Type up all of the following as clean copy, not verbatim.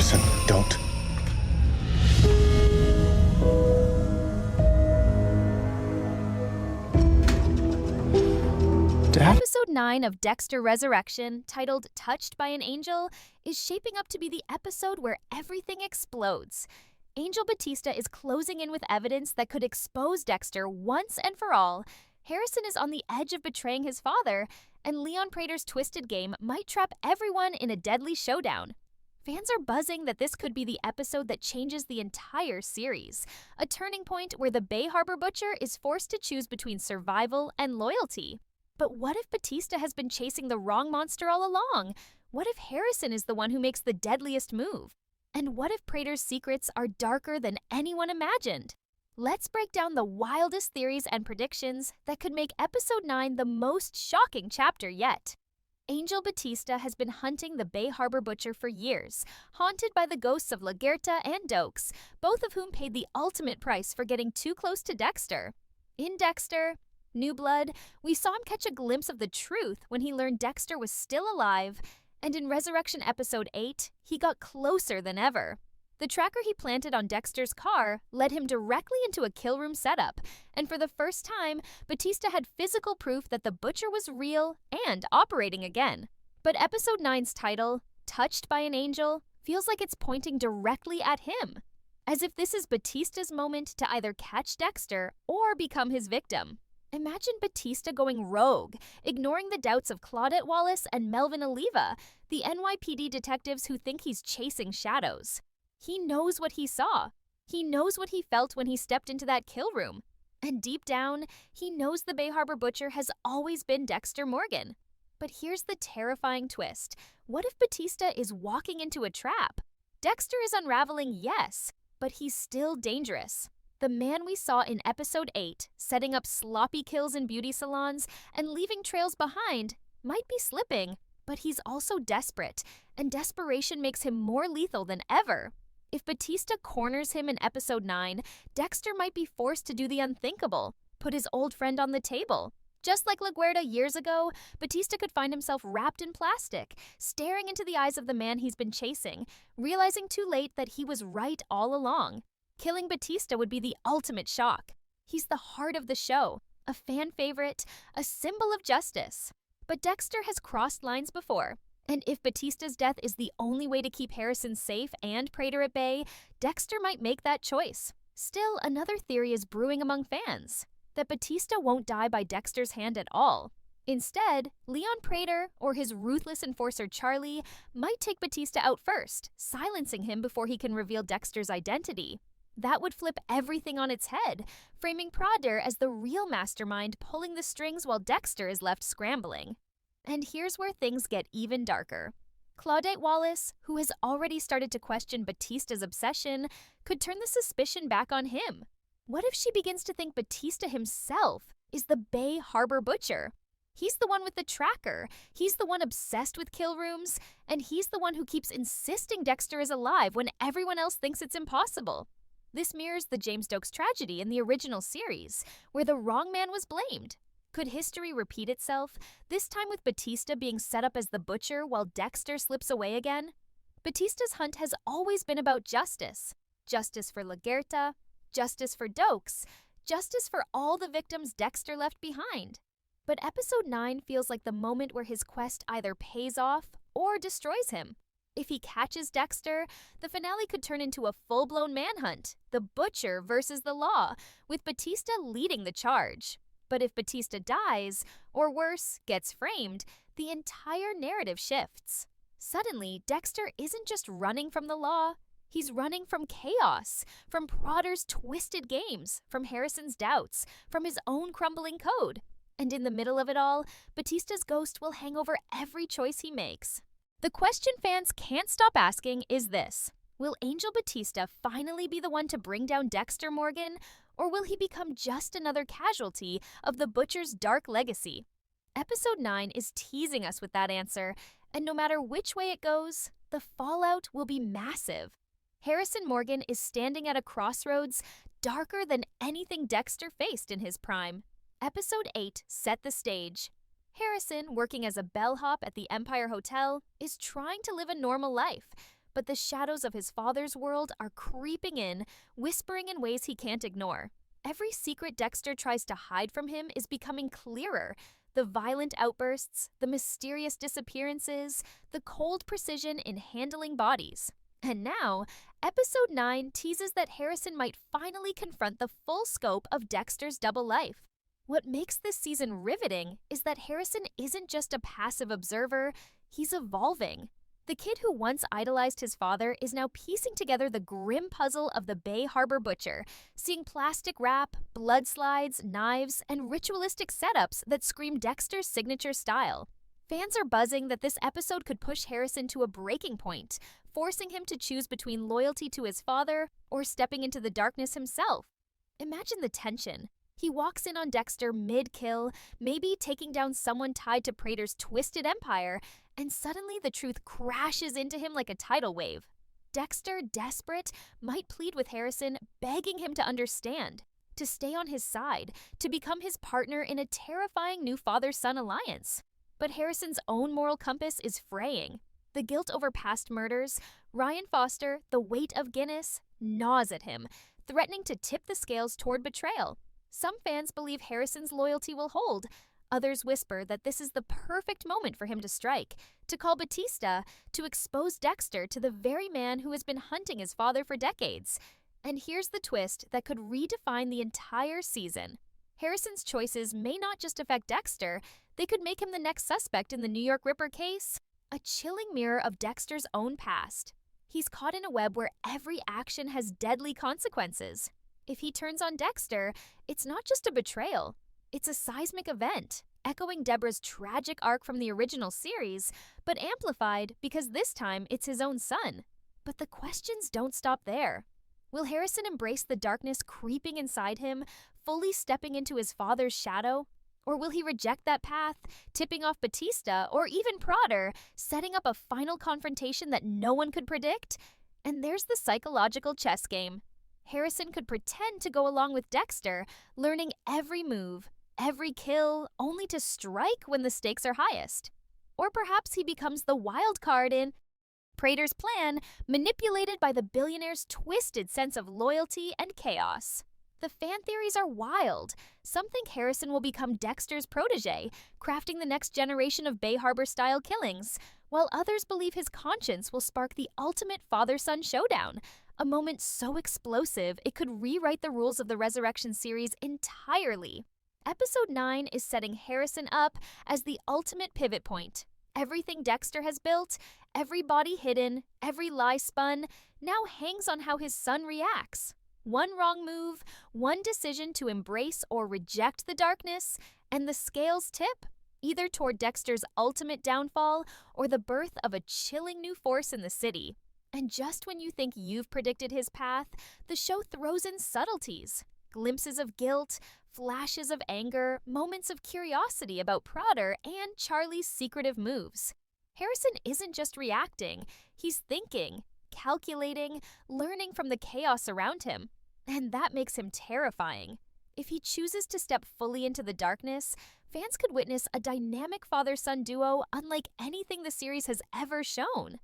Harrison, don't. Dad? Episode 9 of Dexter Resurrection, titled Touched by an Angel, is shaping up to be the episode where everything explodes. Angel Batista is closing in with evidence that could expose Dexter once and for all. Harrison is on the edge of betraying his father, and Leon Prater's twisted game might trap everyone in a deadly showdown. Fans are buzzing that this could be the episode that changes the entire series, a turning point where the Bay Harbor Butcher is forced to choose between survival and loyalty. But what if Batista has been chasing the wrong monster all along? What if Harrison is the one who makes the deadliest move? And what if Prater's secrets are darker than anyone imagined? Let's break down the wildest theories and predictions that could make Episode 9 the most shocking chapter yet. Angel Batista has been hunting the Bay Harbor Butcher for years, haunted by the ghosts of Lagerta and Dokes, both of whom paid the ultimate price for getting too close to Dexter. In Dexter, New Blood, we saw him catch a glimpse of the truth when he learned Dexter was still alive, and in Resurrection Episode 8, he got closer than ever. The tracker he planted on Dexter's car led him directly into a kill room setup, and for the first time, Batista had physical proof that the Butcher was real and operating again. But Episode 9's title, Touched by an Angel, feels like it's pointing directly at him, as if this is Batista's moment to either catch Dexter or become his victim. Imagine Batista going rogue, ignoring the doubts of Claudette Wallace and Melvin Oliva, the NYPD detectives who think he's chasing shadows. He knows what he saw. He knows what he felt when he stepped into that kill room. And deep down, he knows the Bay Harbor Butcher has always been Dexter Morgan. But here's the terrifying twist. What if Batista is walking into a trap? Dexter is unraveling, yes, but he's still dangerous. The man we saw in Episode 8, setting up sloppy kills in beauty salons and leaving trails behind, might be slipping, but he's also desperate, and desperation makes him more lethal than ever. If Batista corners him in Episode 9, Dexter might be forced to do the unthinkable, put his old friend on the table. Just like LaGuardia years ago, Batista could find himself wrapped in plastic, staring into the eyes of the man he's been chasing, realizing too late that he was right all along. Killing Batista would be the ultimate shock. He's the heart of the show, a fan favorite, a symbol of justice. But Dexter has crossed lines before, and if Batista's death is the only way to keep Harrison safe and Prater at bay, Dexter might make that choice. Still, another theory is brewing among fans, that Batista won't die by Dexter's hand at all. Instead, Leon Prater, or his ruthless enforcer Charlie, might take Batista out first, silencing him before he can reveal Dexter's identity. That would flip everything on its head, framing Prader as the real mastermind pulling the strings while Dexter is left scrambling. And here's where things get even darker. Claudette Wallace, who has already started to question Batista's obsession, could turn the suspicion back on him. What if she begins to think Batista himself is the Bay Harbor Butcher? He's the one with the tracker, he's the one obsessed with kill rooms, and he's the one who keeps insisting Dexter is alive when everyone else thinks it's impossible. This mirrors the James Dokes tragedy in the original series, where the wrong man was blamed. Could history repeat itself, this time with Batista being set up as the Butcher while Dexter slips away again? Batista's hunt has always been about justice. Justice for Lagerta, justice for Dokes, justice for all the victims Dexter left behind. But Episode 9 feels like the moment where his quest either pays off or destroys him. If he catches Dexter, the finale could turn into a full-blown manhunt, the Butcher versus the law, with Batista leading the charge. But if Batista dies, or worse, gets framed, the entire narrative shifts. Suddenly, Dexter isn't just running from the law, he's running from chaos, from Prader's twisted games, from Harrison's doubts, from his own crumbling code. And in the middle of it all, Batista's ghost will hang over every choice he makes. The question fans can't stop asking is this: will Angel Batista finally be the one to bring down Dexter Morgan, or will he become just another casualty of the Butcher's dark legacy? Episode 9 is teasing us with that answer, and no matter which way it goes, the fallout will be massive. Harrison Morgan is standing at a crossroads darker than anything Dexter faced in his prime. Episode 8 set the stage. Harrison, working as a bellhop at the Empire Hotel, is trying to live a normal life, but the shadows of his father's world are creeping in, whispering in ways he can't ignore. Every secret Dexter tries to hide from him is becoming clearer. The violent outbursts, the mysterious disappearances, the cold precision in handling bodies. And now, Episode 9 teases that Harrison might finally confront the full scope of Dexter's double life. What makes this season riveting is that Harrison isn't just a passive observer, he's evolving. The kid who once idolized his father is now piecing together the grim puzzle of the Bay Harbor Butcher, seeing plastic wrap, blood slides, knives, and ritualistic setups that scream Dexter's signature style. Fans are buzzing that this episode could push Harrison to a breaking point, forcing him to choose between loyalty to his father or stepping into the darkness himself. Imagine the tension. He walks in on Dexter mid-kill, maybe taking down someone tied to Prader's twisted empire, and suddenly the truth crashes into him like a tidal wave. Dexter, desperate, might plead with Harrison, begging him to understand, to stay on his side, to become his partner in a terrifying new father-son alliance. But Harrison's own moral compass is fraying. The guilt over past murders, Ryan Foster, the weight of Guinness, gnaws at him, threatening to tip the scales toward betrayal. Some fans believe Harrison's loyalty will hold. Others whisper that this is the perfect moment for him to strike, to call Batista, to expose Dexter to the very man who has been hunting his father for decades. And here's the twist that could redefine the entire season. Harrison's choices may not just affect Dexter, they could make him the next suspect in the New York Ripper case, a chilling mirror of Dexter's own past. He's caught in a web where every action has deadly consequences. If he turns on Dexter, it's not just a betrayal. It's a seismic event, echoing Deborah's tragic arc from the original series, but amplified because this time it's his own son. But the questions don't stop there. Will Harrison embrace the darkness creeping inside him, fully stepping into his father's shadow? Or will he reject that path, tipping off Batista or even Prader, setting up a final confrontation that no one could predict? And there's the psychological chess game. Harrison could pretend to go along with Dexter, learning every move, every kill, only to strike when the stakes are highest. Or perhaps he becomes the wild card in Prader's plan, manipulated by the billionaire's twisted sense of loyalty and chaos. The fan theories are wild. Some think Harrison will become Dexter's protege, crafting the next generation of Bay Harbor-style killings, while others believe his conscience will spark the ultimate father-son showdown, a moment so explosive it could rewrite the rules of the Resurrection series entirely. Episode 9 is setting Harrison up as the ultimate pivot point. Everything Dexter has built, every body hidden, every lie spun, now hangs on how his son reacts. One wrong move, one decision to embrace or reject the darkness, and the scales tip, either toward Dexter's ultimate downfall or the birth of a chilling new force in the city. And just when you think you've predicted his path, the show throws in subtleties. Glimpses of guilt, flashes of anger, moments of curiosity about Prader and Charlie's secretive moves. Harrison isn't just reacting, he's thinking, calculating, learning from the chaos around him. And that makes him terrifying. If he chooses to step fully into the darkness, fans could witness a dynamic father-son duo unlike anything the series has ever shown.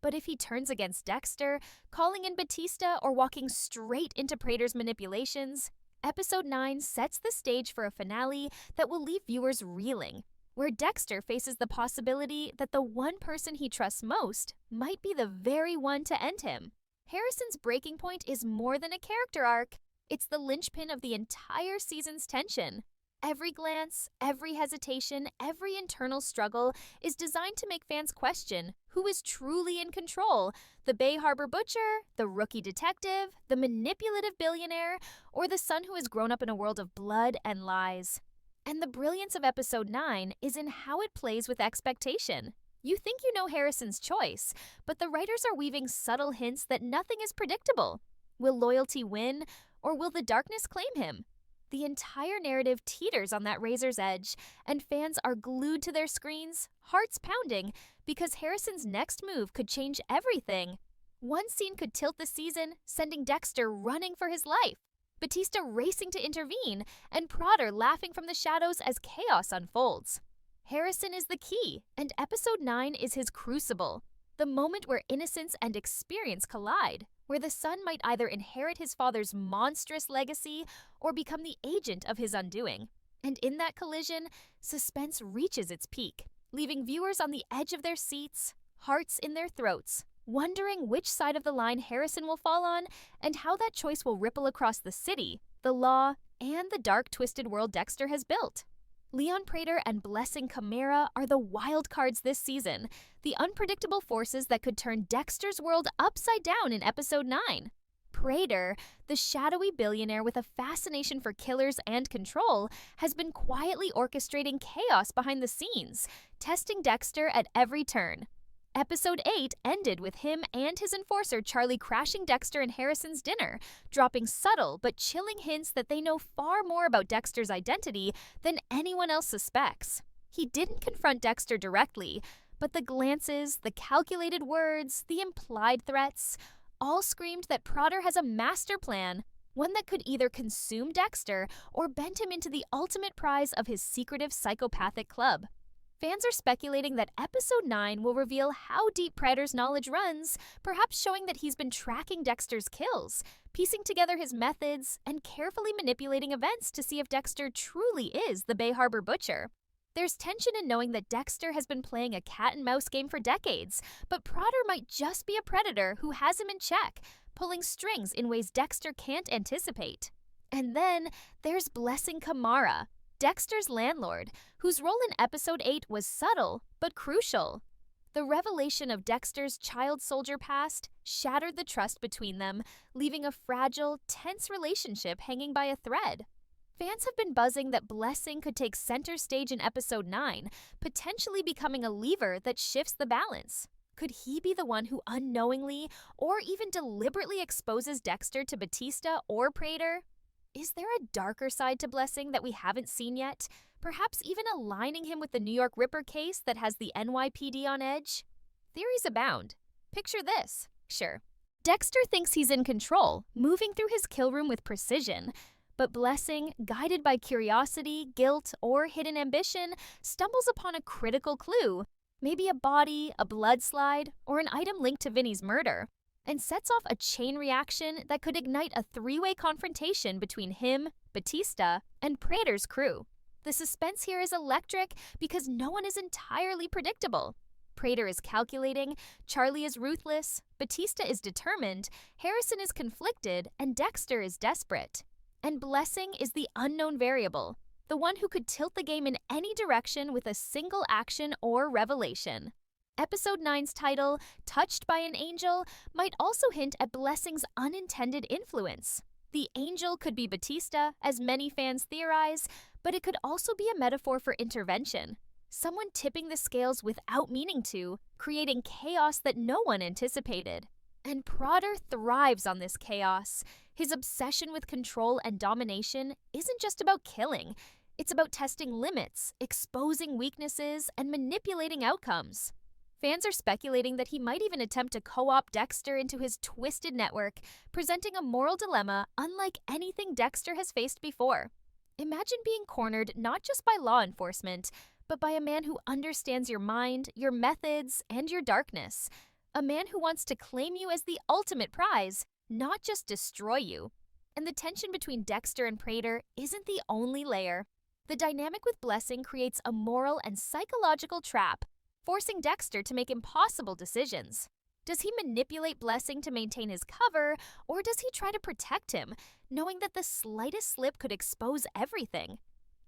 But if he turns against Dexter, calling in Batista or walking straight into Prader's manipulations, Episode 9 sets the stage for a finale that will leave viewers reeling, where Dexter faces the possibility that the one person he trusts most might be the very one to end him. Harrison's breaking point is more than a character arc. It's the linchpin of the entire season's tension. Every glance, every hesitation, every internal struggle is designed to make fans question who is truly in control, the Bay Harbor Butcher, the rookie detective, the manipulative billionaire, or the son who has grown up in a world of blood and lies. And the brilliance of Episode 9 is in how it plays with expectation. You think you know Harrison's choice, but the writers are weaving subtle hints that nothing is predictable. Will loyalty win, or will the darkness claim him? The entire narrative teeters on that razor's edge, and fans are glued to their screens, hearts pounding, because Harrison's next move could change everything. One scene could tilt the season, sending Dexter running for his life, Batista racing to intervene, and Prader laughing from the shadows as chaos unfolds. Harrison is the key, and Episode 9 is his crucible. The moment where innocence and experience collide, where the son might either inherit his father's monstrous legacy or become the agent of his undoing. And in that collision, suspense reaches its peak, leaving viewers on the edge of their seats, hearts in their throats, wondering which side of the line Harrison will fall on and how that choice will ripple across the city, the law, and the dark, twisted world Dexter has built. Leon Prader and Blessing Chimera are the wild cards this season, the unpredictable forces that could turn Dexter's world upside down in episode 9. Prader, the shadowy billionaire with a fascination for killers and control, has been quietly orchestrating chaos behind the scenes, testing Dexter at every turn. Episode 8 ended with him and his enforcer Charlie crashing Dexter and Harrison's dinner, dropping subtle but chilling hints that they know far more about Dexter's identity than anyone else suspects. He didn't confront Dexter directly, but the glances, the calculated words, the implied threats, all screamed that Prader has a master plan, one that could either consume Dexter or bend him into the ultimate prize of his secretive psychopathic club. Fans are speculating that episode 9 will reveal how deep Prader's knowledge runs, perhaps showing that he's been tracking Dexter's kills, piecing together his methods, and carefully manipulating events to see if Dexter truly is the Bay Harbor Butcher. There's tension in knowing that Dexter has been playing a cat-and-mouse game for decades, but Prader might just be a predator who has him in check, pulling strings in ways Dexter can't anticipate. And then there's Blessing Chimera, Dexter's landlord, whose role in episode 8 was subtle but crucial. The revelation of Dexter's child soldier past shattered the trust between them, leaving a fragile, tense relationship hanging by a thread. Fans have been buzzing that Blessing could take center stage in episode 9, potentially becoming a lever that shifts the balance. Could he be the one who unknowingly or even deliberately exposes Dexter to Batista or Prader? Is there a darker side to Blessing that we haven't seen yet? Perhaps even aligning him with the New York Ripper case that has the NYPD on edge? Theories abound. Picture this. Sure. Dexter thinks he's in control, moving through his kill room with precision. But Blessing, guided by curiosity, guilt, or hidden ambition, stumbles upon a critical clue. Maybe a body, a blood slide, or an item linked to Vinny's murder, and sets off a chain reaction that could ignite a three-way confrontation between him, Batista, and Prader's crew. The suspense here is electric because no one is entirely predictable. Prader is calculating, Charlie is ruthless, Batista is determined, Harrison is conflicted, and Dexter is desperate. And Blessing is the unknown variable, the one who could tilt the game in any direction with a single action or revelation. Episode 9's title, Touched by an Angel, might also hint at Blessing's unintended influence. The angel could be Batista, as many fans theorize, but it could also be a metaphor for intervention. Someone tipping the scales without meaning to, creating chaos that no one anticipated. And Prader thrives on this chaos. His obsession with control and domination isn't just about killing. It's about testing limits, exposing weaknesses, and manipulating outcomes. Fans are speculating that he might even attempt to co-opt Dexter into his twisted network, presenting a moral dilemma unlike anything Dexter has faced before. Imagine being cornered not just by law enforcement, but by a man who understands your mind, your methods, and your darkness. A man who wants to claim you as the ultimate prize, not just destroy you. And the tension between Dexter and Prader isn't the only layer. The dynamic with Blessing creates a moral and psychological trap, forcing Dexter to make impossible decisions. Does he manipulate Blessing to maintain his cover, or does he try to protect him, knowing that the slightest slip could expose everything?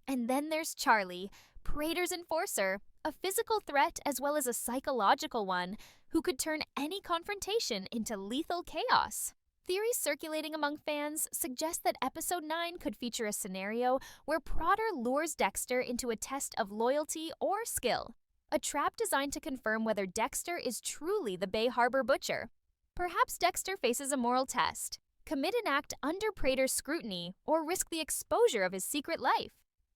And then there's Charlie, Prader's enforcer, a physical threat as well as a psychological one, who could turn any confrontation into lethal chaos. Theories circulating among fans suggest that episode 9 could feature a scenario where Prader lures Dexter into a test of loyalty or skill. A trap designed to confirm whether Dexter is truly the Bay Harbor Butcher. Perhaps Dexter faces a moral test, commit an act under Prader's scrutiny, or risk the exposure of his secret life.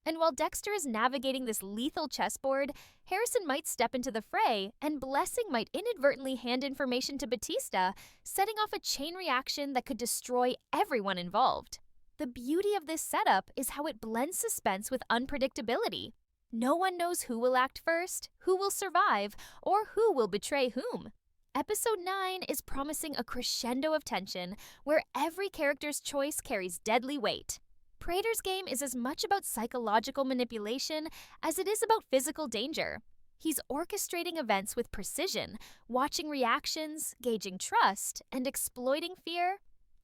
And while Dexter is navigating this lethal chessboard, Harrison might step into the fray, and Blessing might inadvertently hand information to Batista, setting off a chain reaction that could destroy everyone involved. The beauty of this setup is how it blends suspense with unpredictability. No one knows who will act first, who will survive, or who will betray whom. Episode 9 is promising a crescendo of tension where every character's choice carries deadly weight. Prader's game is as much about psychological manipulation as it is about physical danger. He's orchestrating events with precision, watching reactions, gauging trust, and exploiting fear.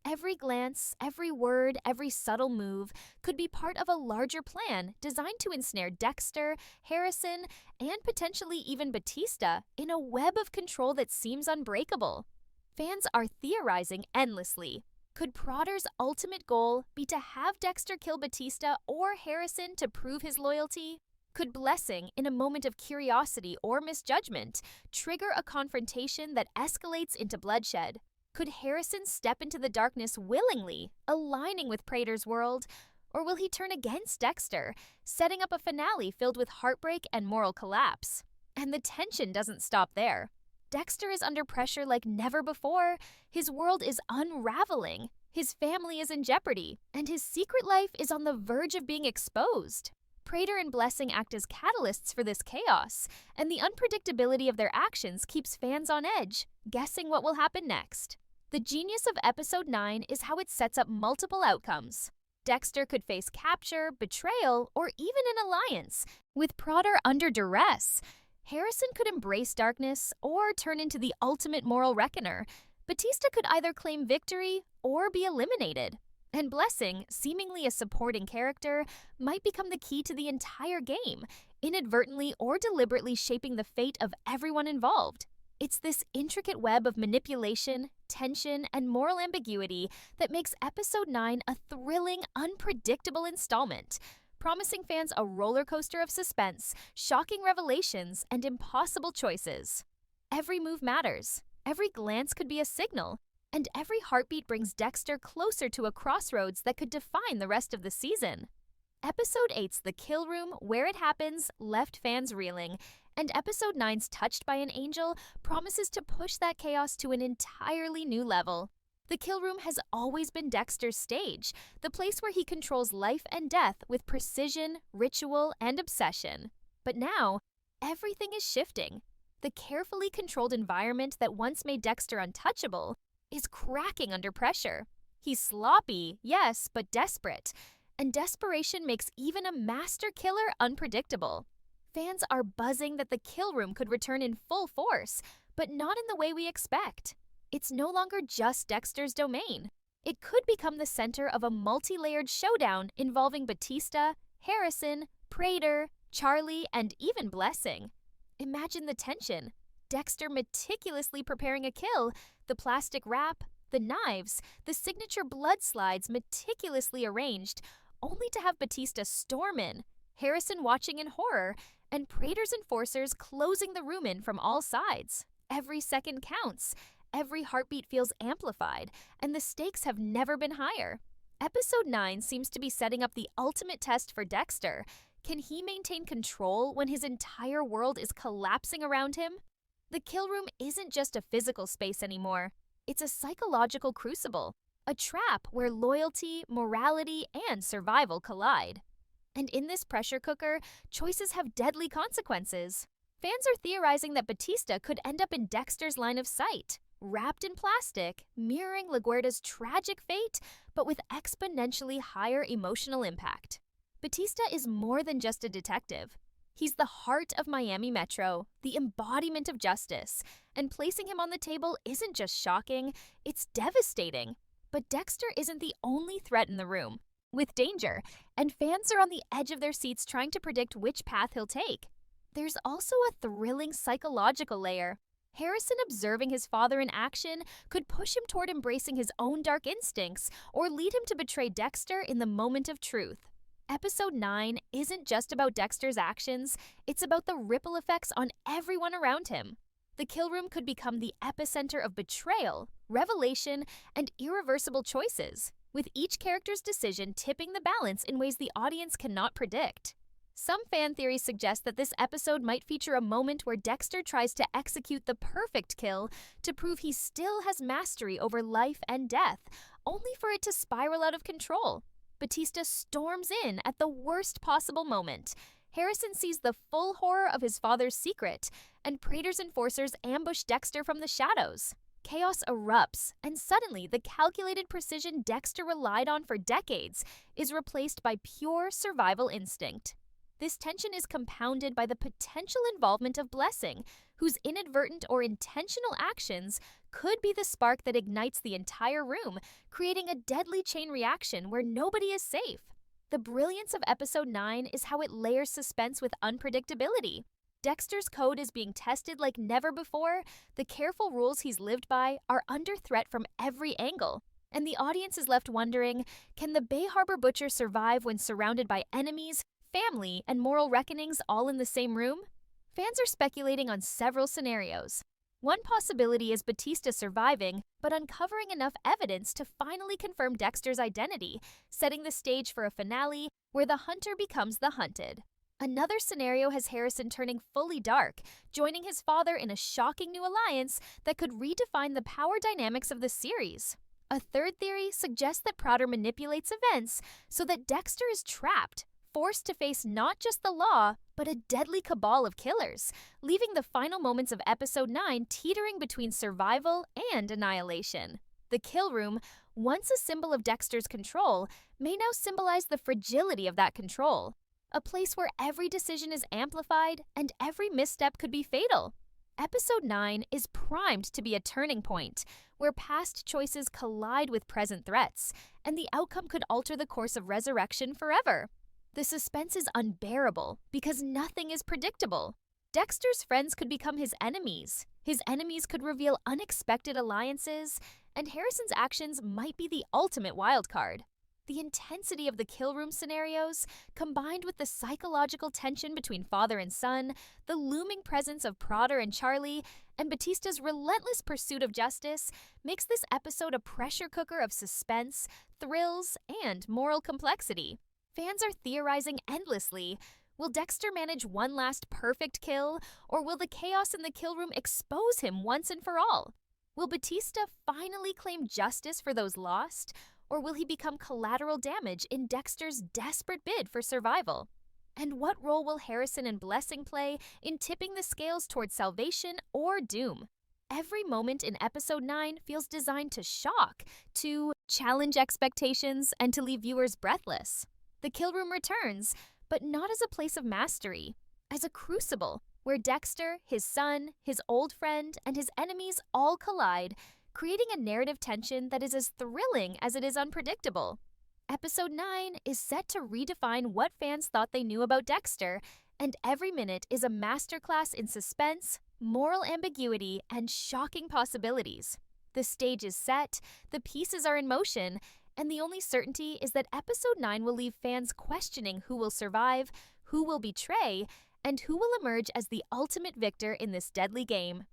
Every glance, every word, every subtle move could be part of a larger plan designed to ensnare Dexter, Harrison, and potentially even Batista in a web of control that seems unbreakable. Fans are theorizing endlessly. Could Prader's ultimate goal be to have Dexter kill Batista or Harrison to prove his loyalty? Could Blessing, in a moment of curiosity or misjudgment, trigger a confrontation that escalates into bloodshed? Could Harrison step into the darkness willingly, aligning with Prader's world? Or will he turn against Dexter, setting up a finale filled with heartbreak and moral collapse? And the tension doesn't stop there. Dexter is under pressure like never before. His world is unraveling. His family is in jeopardy, and his secret life is on the verge of being exposed. Prader and Blessing act as catalysts for this chaos, and the unpredictability of their actions keeps fans on edge, guessing what will happen next. The genius of Episode 9 is how it sets up multiple outcomes. Dexter could face capture, betrayal, or even an alliance. With Prader under duress, Harrison could embrace darkness or turn into the ultimate moral reckoner. Batista could either claim victory or be eliminated. And Blessing, seemingly a supporting character, might become the key to the entire game, inadvertently or deliberately shaping the fate of everyone involved. It's this intricate web of manipulation, tension, and moral ambiguity that makes Episode 9 a thrilling, unpredictable installment, promising fans a roller coaster of suspense, shocking revelations, and impossible choices. Every move matters, every glance could be a signal, and every heartbeat brings Dexter closer to a crossroads that could define the rest of the season. Episode 8's The Kill Room, Where It Happens, left fans reeling, and Episode 9's Touched by an Angel promises to push that chaos to an entirely new level. The Kill Room has always been Dexter's stage, the place where he controls life and death with precision, ritual, and obsession. But now, everything is shifting. The carefully controlled environment that once made Dexter untouchable is cracking under pressure. He's sloppy, yes, but desperate. And desperation makes even a master killer unpredictable. Fans are buzzing that the Kill Room could return in full force, but not in the way we expect. It's no longer just Dexter's domain. It could become the center of a multi-layered showdown involving Batista, Harrison, Prader, Charlie, and even Blessing. Imagine the tension. Dexter meticulously preparing a kill, the plastic wrap, the knives, the signature blood slides meticulously arranged, only to have Batista storm in, Harrison watching in horror, and Prader's enforcers closing the room in from all sides. Every second counts, every heartbeat feels amplified, and the stakes have never been higher. Episode 9 seems to be setting up the ultimate test for Dexter. Can he maintain control when his entire world is collapsing around him? The Kill Room isn't just a physical space anymore. It's a psychological crucible, a trap where loyalty, morality, and survival collide. And in this pressure cooker, choices have deadly consequences. Fans are theorizing that Batista could end up in Dexter's line of sight, wrapped in plastic, mirroring LaGuardia's tragic fate, but with exponentially higher emotional impact. Batista is more than just a detective. He's the heart of Miami Metro, the embodiment of justice, and placing him on the table isn't just shocking, it's devastating. But Dexter isn't the only threat in the room, with danger, and fans are on the edge of their seats trying to predict which path he'll take. There's also a thrilling psychological layer. Harrison observing his father in action could push him toward embracing his own dark instincts or lead him to betray Dexter in the moment of truth. Episode 9 isn't just about Dexter's actions, it's about the ripple effects on everyone around him. The Kill Room could become the epicenter of betrayal, revelation, and irreversible choices, with each character's decision tipping the balance in ways the audience cannot predict. Some fan theories suggest that this episode might feature a moment where Dexter tries to execute the perfect kill to prove he still has mastery over life and death, only for it to spiral out of control. Batista storms in at the worst possible moment. Harrison sees the full horror of his father's secret, and Prader's enforcers ambush Dexter from the shadows. Chaos erupts, and suddenly the calculated precision Dexter relied on for decades is replaced by pure survival instinct. This tension is compounded by the potential involvement of Blessing, whose inadvertent or intentional actions could be the spark that ignites the entire room, creating a deadly chain reaction where nobody is safe. The brilliance of Episode 9 is how it layers suspense with unpredictability. Dexter's code is being tested like never before, the careful rules he's lived by are under threat from every angle, and the audience is left wondering, can the Bay Harbor Butcher survive when surrounded by enemies, family, and moral reckonings all in the same room? Fans are speculating on several scenarios. One possibility is Batista surviving, but uncovering enough evidence to finally confirm Dexter's identity, setting the stage for a finale where the hunter becomes the hunted. Another scenario has Harrison turning fully dark, joining his father in a shocking new alliance that could redefine the power dynamics of the series. A third theory suggests that Prader manipulates events so that Dexter is trapped, forced to face not just the law, but a deadly cabal of killers, leaving the final moments of Episode 9 teetering between survival and annihilation. The kill room, once a symbol of Dexter's control, may now symbolize the fragility of that control. A place where every decision is amplified and every misstep could be fatal. Episode 9 is primed to be a turning point, where past choices collide with present threats, and the outcome could alter the course of Resurrection forever. The suspense is unbearable because nothing is predictable. Dexter's friends could become his enemies could reveal unexpected alliances, and Harrison's actions might be the ultimate wildcard. The intensity of the kill room scenarios, combined with the psychological tension between father and son, the looming presence of Prader and Charlie, and Batista's relentless pursuit of justice, makes this episode a pressure cooker of suspense, thrills, and moral complexity. Fans are theorizing endlessly. Will Dexter manage one last perfect kill, or will the chaos in the kill room expose him once and for all? Will Batista finally claim justice for those lost, or will he become collateral damage in Dexter's desperate bid for survival? And what role will Harrison and Blessing play in tipping the scales towards salvation or doom? Every moment in Episode 9 feels designed to shock, to challenge expectations, and to leave viewers breathless. The kill room returns, but not as a place of mastery, as a crucible where Dexter, his son, his old friend, and his enemies all collide, creating a narrative tension that is as thrilling as it is unpredictable. Episode 9 is set to redefine what fans thought they knew about Dexter, and every minute is a masterclass in suspense, moral ambiguity, and shocking possibilities. The stage is set, the pieces are in motion, and the only certainty is that Episode 9 will leave fans questioning who will survive, who will betray, and who will emerge as the ultimate victor in this deadly game.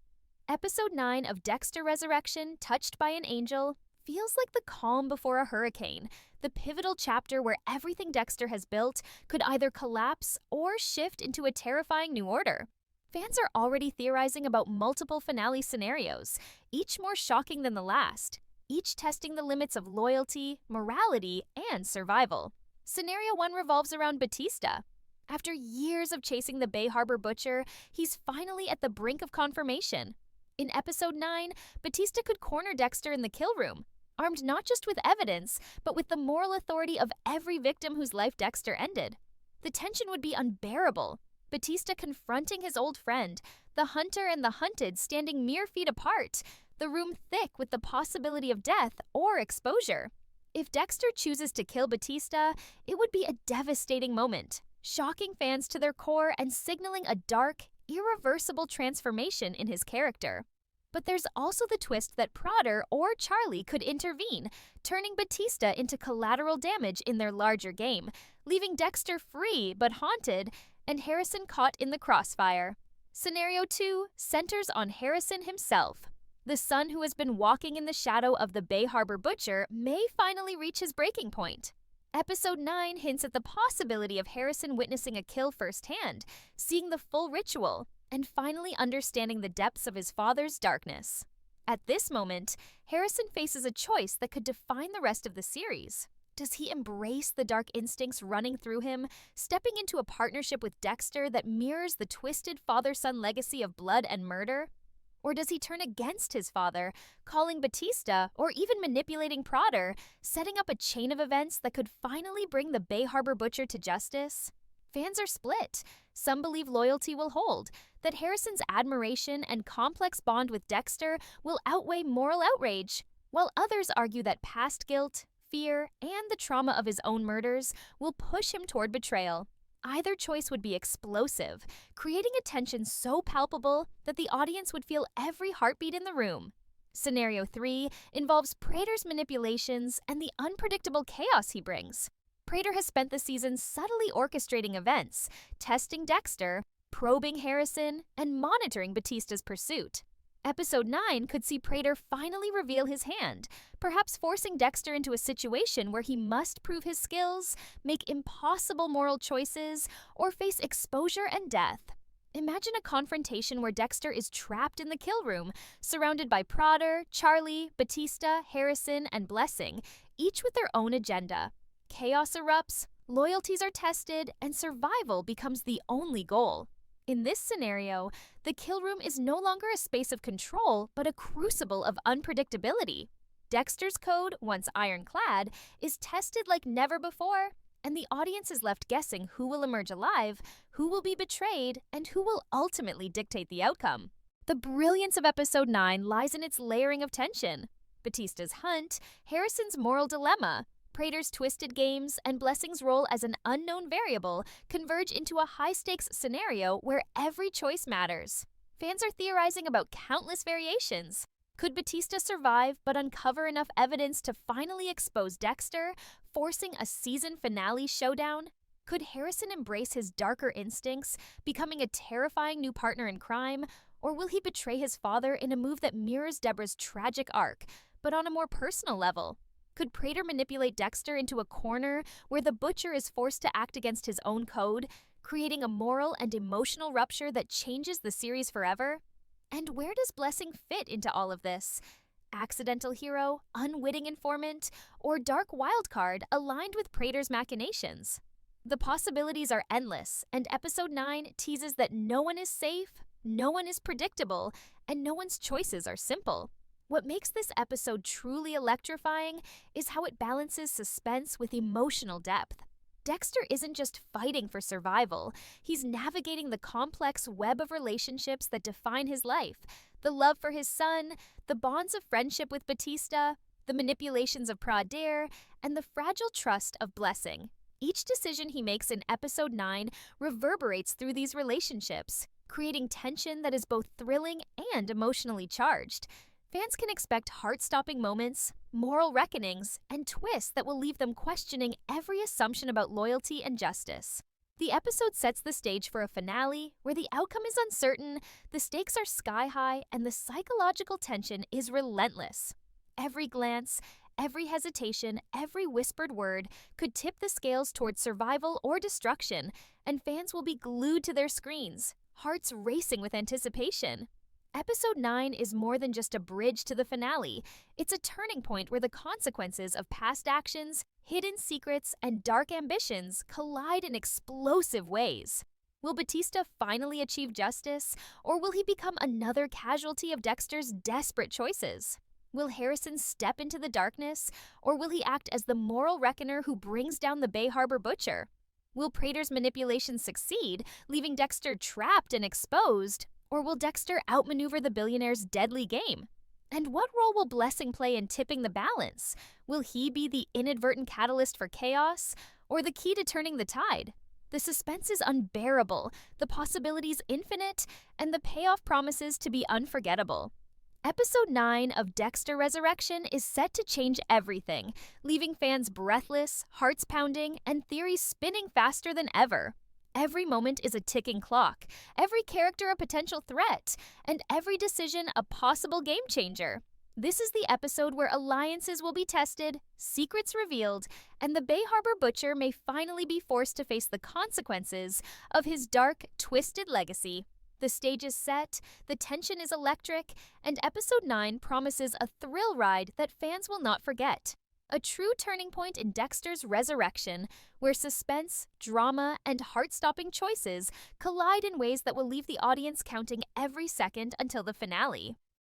Episode 9 of Dexter Resurrection, Touched by an Angel, feels like the calm before a hurricane, the pivotal chapter where everything Dexter has built could either collapse or shift into a terrifying new order. Fans are already theorizing about multiple finale scenarios, each more shocking than the last, each testing the limits of loyalty, morality, and survival. Scenario 1 revolves around Batista. After years of chasing the Bay Harbor Butcher, he's finally at the brink of confirmation. In Episode 9, Batista could corner Dexter in the kill room, armed not just with evidence, but with the moral authority of every victim whose life Dexter ended. The tension would be unbearable. Batista confronting his old friend, the hunter and the hunted standing mere feet apart, the room thick with the possibility of death or exposure. If Dexter chooses to kill Batista, it would be a devastating moment, shocking fans to their core and signaling a dark, irreversible transformation in his character. But there's also the twist that Prader or Charlie could intervene, turning Batista into collateral damage in their larger game, leaving Dexter free but haunted, and Harrison caught in the crossfire. Scenario 2 centers on Harrison himself. The son who has been walking in the shadow of the Bay Harbor Butcher may finally reach his breaking point. Episode 9 hints at the possibility of Harrison witnessing a kill firsthand, seeing the full ritual, and finally understanding the depths of his father's darkness. At this moment, Harrison faces a choice that could define the rest of the series. Does he embrace the dark instincts running through him, stepping into a partnership with Dexter that mirrors the twisted father-son legacy of blood and murder? Or does he turn against his father, calling Batista or even manipulating Prader, setting up a chain of events that could finally bring the Bay Harbor Butcher to justice? Fans are split. Some believe loyalty will hold, that Harrison's admiration and complex bond with Dexter will outweigh moral outrage, while others argue that past guilt, fear, and the trauma of his own murders will push him toward betrayal. Either choice would be explosive, creating a tension so palpable that the audience would feel every heartbeat in the room. Scenario 3 involves Prader's manipulations and the unpredictable chaos he brings. Prader has spent the season subtly orchestrating events, testing Dexter, probing Harrison, and monitoring Batista's pursuit. Episode 9 could see Prader finally reveal his hand, perhaps forcing Dexter into a situation where he must prove his skills, make impossible moral choices, or face exposure and death. Imagine a confrontation where Dexter is trapped in the kill room, surrounded by Prader, Charlie, Batista, Harrison, and Blessing, each with their own agenda. Chaos erupts, loyalties are tested, and survival becomes the only goal. In this scenario, the kill room is no longer a space of control, but a crucible of unpredictability. Dexter's code, once ironclad, is tested like never before, and the audience is left guessing who will emerge alive, who will be betrayed, and who will ultimately dictate the outcome. The brilliance of Episode 9 lies in its layering of tension. Batista's hunt, Harrison's moral dilemma, Prader's twisted games, and Blessing's role as an unknown variable converge into a high-stakes scenario where every choice matters. Fans are theorizing about countless variations. Could Batista survive but uncover enough evidence to finally expose Dexter, forcing a season finale showdown? Could Harrison embrace his darker instincts, becoming a terrifying new partner in crime? Or will he betray his father in a move that mirrors Deborah's tragic arc, but on a more personal level? Could Prader manipulate Dexter into a corner where the Butcher is forced to act against his own code, creating a moral and emotional rupture that changes the series forever? And where does Blessing fit into all of this? Accidental hero, unwitting informant, or dark wildcard aligned with Prader's machinations? The possibilities are endless, and Episode 9 teases that no one is safe, no one is predictable, and no one's choices are simple. What makes this episode truly electrifying is how it balances suspense with emotional depth. Dexter isn't just fighting for survival, he's navigating the complex web of relationships that define his life, the love for his son, the bonds of friendship with Batista, the manipulations of Prader, and the fragile trust of Blessing. Each decision he makes in Episode 9 reverberates through these relationships, creating tension that is both thrilling and emotionally charged. Fans can expect heart-stopping moments, moral reckonings, and twists that will leave them questioning every assumption about loyalty and justice. The episode sets the stage for a finale where the outcome is uncertain, the stakes are sky-high, and the psychological tension is relentless. Every glance, every hesitation, every whispered word could tip the scales towards survival or destruction, and fans will be glued to their screens, hearts racing with anticipation. Episode 9 is more than just a bridge to the finale. It's a turning point where the consequences of past actions, hidden secrets, and dark ambitions collide in explosive ways. Will Batista finally achieve justice, or will he become another casualty of Dexter's desperate choices? Will Harrison step into the darkness, or will he act as the moral reckoner who brings down the Bay Harbor Butcher? Will Prader's manipulations succeed, leaving Dexter trapped and exposed? Or will Dexter outmaneuver the billionaire's deadly game? And what role will Blessing play in tipping the balance? Will he be the inadvertent catalyst for chaos, or the key to turning the tide? The suspense is unbearable, the possibilities infinite, and the payoff promises to be unforgettable. Episode 9 of Dexter Resurrection is set to change everything, leaving fans breathless, hearts pounding, and theories spinning faster than ever. Every moment is a ticking clock, every character a potential threat, and every decision a possible game changer. This is the episode where alliances will be tested, secrets revealed, and the Bay Harbor Butcher may finally be forced to face the consequences of his dark, twisted legacy. The stage is set, the tension is electric, and Episode 9 promises a thrill ride that fans will not forget. A true turning point in Dexter's Resurrection, where suspense, drama, and heart-stopping choices collide in ways that will leave the audience counting every second until the finale.